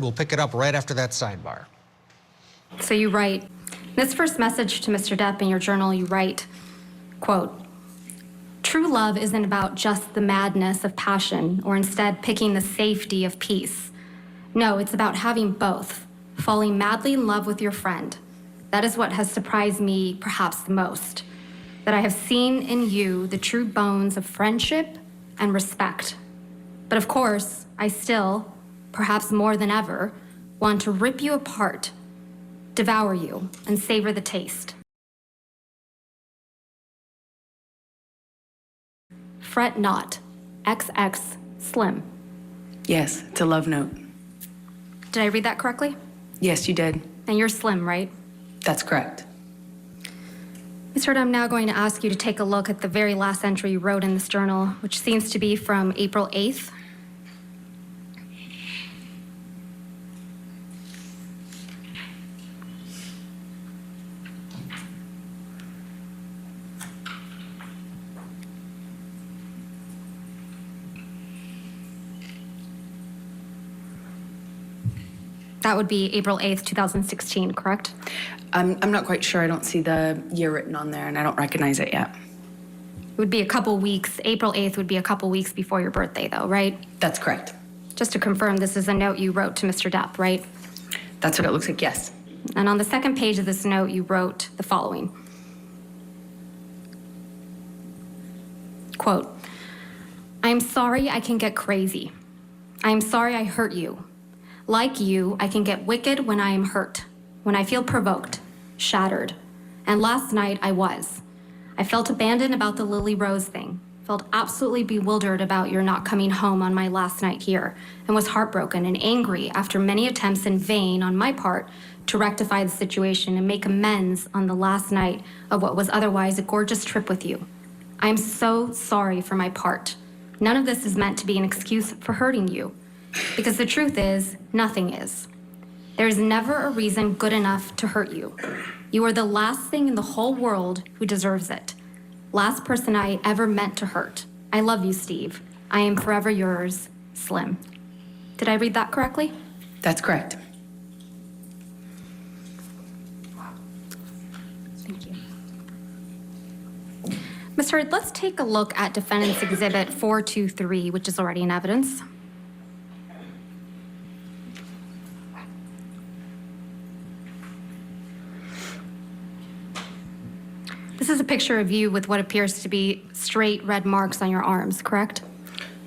We'll pick it up right after that sidebar. So you write, in this first message to Mr. Depp in your journal, you write, quote, "True love isn't about just the madness of passion or instead picking the safety of peace. No, it's about having both, falling madly in love with your friend. That is what has surprised me perhaps the most, that I have seen in you the true bones of friendship and respect. But of course, I still, perhaps more than ever, want to rip you apart, devour you, and savor the taste. Fret not, XX Slim." Yes, it's a love note. Did I read that correctly? Yes, you did. And you're Slim, right? That's correct. Ms. Hurd, I'm now going to ask you to take a look at the very last entry you wrote in this journal, which seems to be from April 8th. That would be April 8th, 2016, correct? I'm not quite sure. I don't see the year written on there, and I don't recognize it yet. It would be a couple weeks. April 8th would be a couple weeks before your birthday, though, right? That's correct. Just to confirm, this is a note you wrote to Mr. Depp, right? That's what it looks like, yes. And on the second page of this note, you wrote the following. Quote, "I am sorry I can get crazy. I am sorry I hurt you. Like you, I can get wicked when I am hurt, when I feel provoked, shattered. And last night I was. I felt abandoned about the Lily Rose thing, felt absolutely bewildered about your not coming home on my last night here, and was heartbroken and angry after many attempts in vain on my part to rectify the situation and make amends on the last night of what was otherwise a gorgeous trip with you. I am so sorry for my part. None of this is meant to be an excuse for hurting you, because the truth is, nothing is. There is never a reason good enough to hurt you. You are the last thing in the whole world who deserves it. Last person I ever meant to hurt. I love you, Steve. I am forever yours, Slim." Did I read that correctly? That's correct. Thank you. Ms. Hurd, let's take a look at Defendant's Exhibit 423, which is already in evidence. This is a picture of you with what appears to be straight red marks on your arms, correct?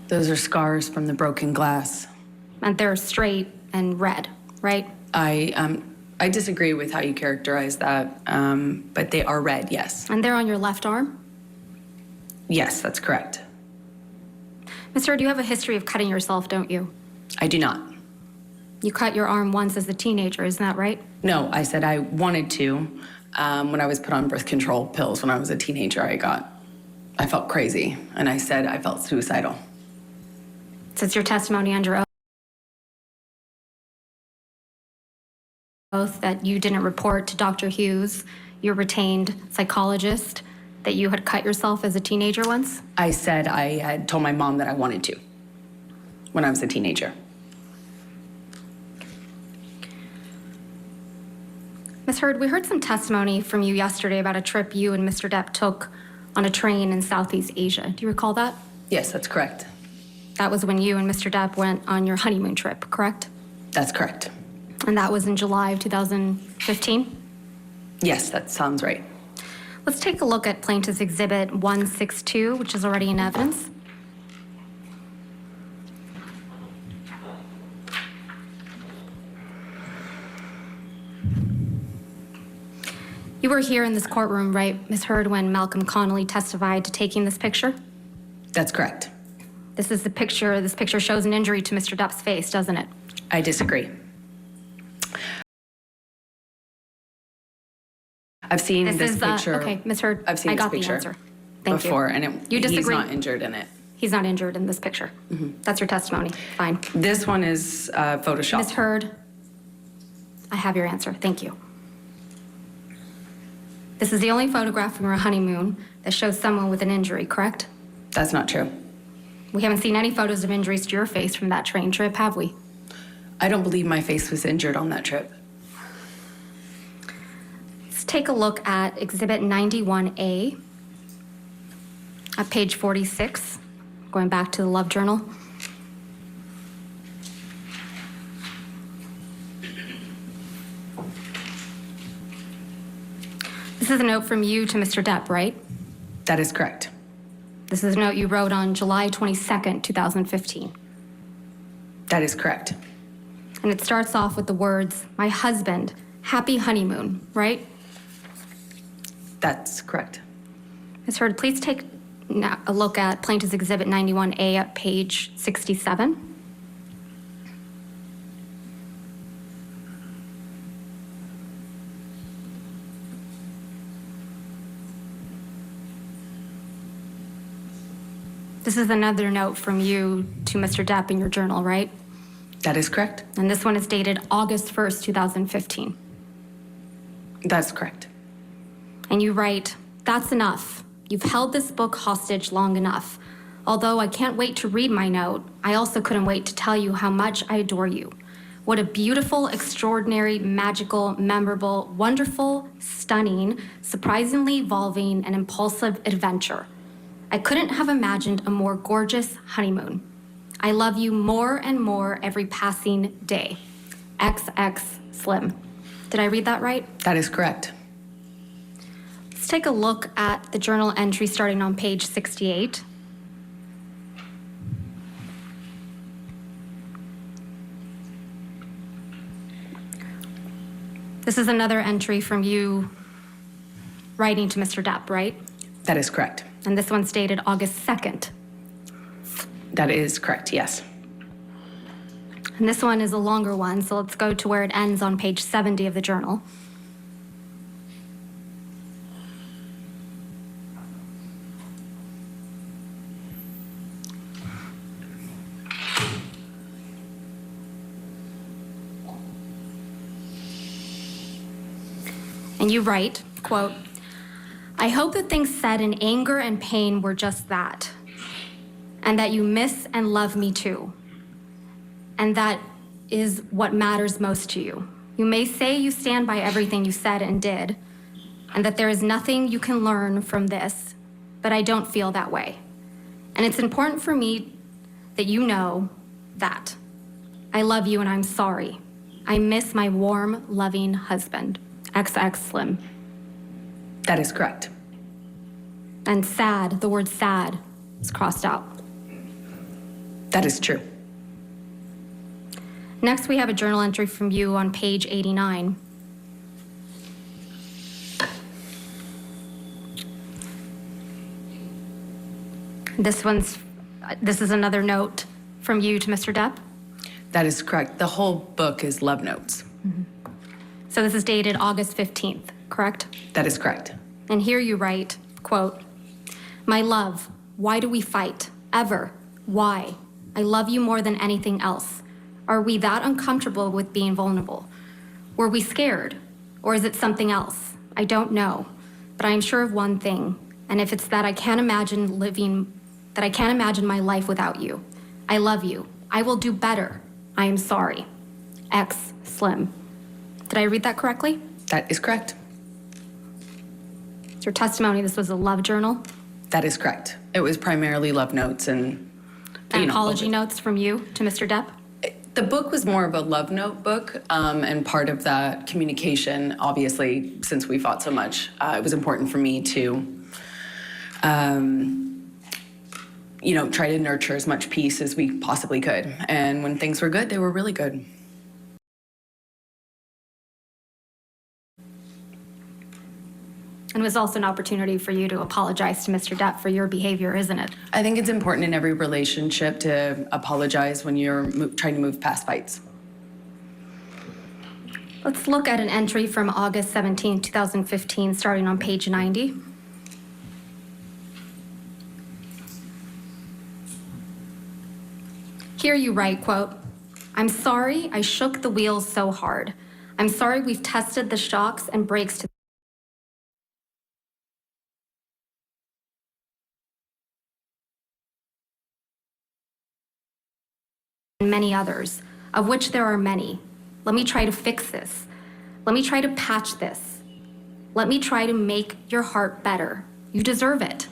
Those are scars from the broken glass. And they're straight and red, right? I disagree with how you characterize that, but they are red, yes. And they're on your left arm? Yes, that's correct. Ms. Hurd, you have a history of cutting yourself, don't you? I do not. You cut your arm once as a teenager, isn't that right? No, I said I wanted to. When I was put on birth control pills when I was a teenager, I felt crazy, and I said I felt suicidal. Since your testimony under oath that you didn't report to Dr. Hughes, your retained psychologist, that you had cut yourself as a teenager once? I said I had told my mom that I wanted to when I was a teenager. Ms. Hurd, we heard some testimony from you yesterday about a trip you and Mr. Depp took on a train in Southeast Asia. Do you recall that? Yes, that's correct. That was when you and Mr. Depp went on your honeymoon trip, correct? That's correct. And that was in July of 2015? Yes, that sounds right. Let's take a look at Plaintiff's Exhibit 162, which is already in evidence. You were here in this courtroom, right, Ms. Hurd, when Malcolm Connolly testified to taking this picture? That's correct. This is the picture. This picture shows an injury to Mr. Depp's face, doesn't it? I disagree. I've seen this picture. Okay, Ms. Hurd, I've seen I this got the picture answer. Thank before, you. and You disagree? he's not injured in it. He's not injured in this picture. That's your testimony. Fine. This one is Photoshop. Ms. Hurd, I have your answer. Thank you. This is the only photograph from your honeymoon that shows someone with an injury, correct? That's not true. We haven't seen any photos of injuries to your face from that train trip, have we? I don't believe my face was injured on that trip. Let's take a look at Exhibit 91A at page 46, going back to the Love Journal. This is a note from you to Mr. Depp, right? That is correct. This is a note you wrote on July 22nd, 2015. That is correct. And it starts off with the words, "My husband, happy honeymoon," right? That's correct. Ms. Heard, please take a look at Plaintiff's Exhibit 91A at page 67. This is another note from you to Mr. Depp in your journal, right? That is correct. And this one is dated August 1st, 2015. That's correct. And you write, "That's enough. You've held this book hostage long enough. Although I can't wait to read my note, I also couldn't wait to tell you how much I adore you. What a beautiful, extraordinary, magical, memorable, wonderful, stunning, surprisingly evolving, and impulsive adventure. I couldn't have imagined a more gorgeous honeymoon. I love you more and more every passing day. XX Slim." Did I read that right? That is correct. Let's take a look at the journal entry starting on page 68. This is another entry from you writing to Mr. Depp, right? That is correct. And this one's dated August 2nd. That is correct, yes. And this one is a longer one, so let's go to where it ends on page 70 of the journal. And you write, quote, "I hope the things said in anger and pain were just that, and that you miss and love me too. And that is what matters most to you. You may say you stand by everything you said and did, and that there is nothing you can learn from this, but I don't feel that way. And it's important for me that you know that. I love you and I'm sorry. I miss my warm, loving husband, XX Slim." That is correct. And sad, the word sad is crossed out. That is true. Next, we have a journal entry from you on page 89. This is another note from you to Mr. Depp. That is correct. The whole book is love notes. So this is dated August 15th, correct? That is correct. And here you write, quote, "My love, why do we fight? Ever? Why? I love you more than anything else. Are we that uncomfortable with being vulnerable? Were we scared? Or is it something else? I don't know. But I am sure of one thing, and if it's that I can't imagine my life without you. I love you. I will do better. I am sorry. X Slim." Did I read that correctly? That is correct. It's your testimony this was a love journal? That is correct. It was primarily love notes and Apology notes from you to Mr. Depp? The book was more of a love note book, and part of that communication, obviously, since we fought so much, it was important for me to, try to nurture as much peace as we possibly could. And when things were good, they were really good. And it was also an opportunity for you to apologize to Mr. Depp for your behavior, isn't it? I think it's important in every relationship to apologize when you're trying to move past fights. Let's look at an entry from August 17, 2015, starting on page 90. Here you write, quote, "I'm sorry I shook the wheels so hard. I'm sorry we've tested the shocks and brakes to and many others. of which there are many. Let me try to fix this. Let me try to patch this. Let me try to make your heart better. You deserve it.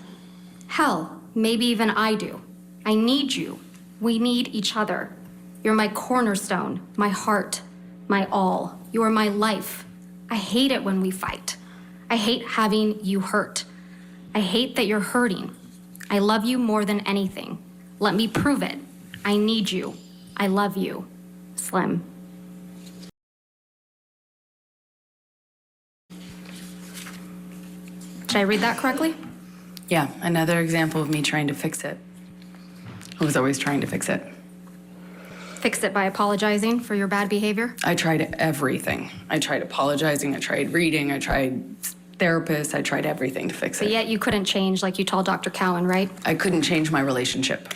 Hell, maybe even I do. I need you. We need each other. You're my cornerstone, my heart, my all. You are my life. I hate it when we fight. I hate having you hurt. I hate that you're hurting. I love you more than anything. Let me prove it. I need you. I love you. Slim. Did I read that correctly? Yeah, another example of me trying to fix it. I was always trying to fix it. Fix it by apologizing for your bad behavior? I tried everything. I tried apologizing, I tried reading, I tried therapists, I tried everything to fix But it. yet you couldn't change like you told Dr. Cowan, right? I couldn't change my relationship.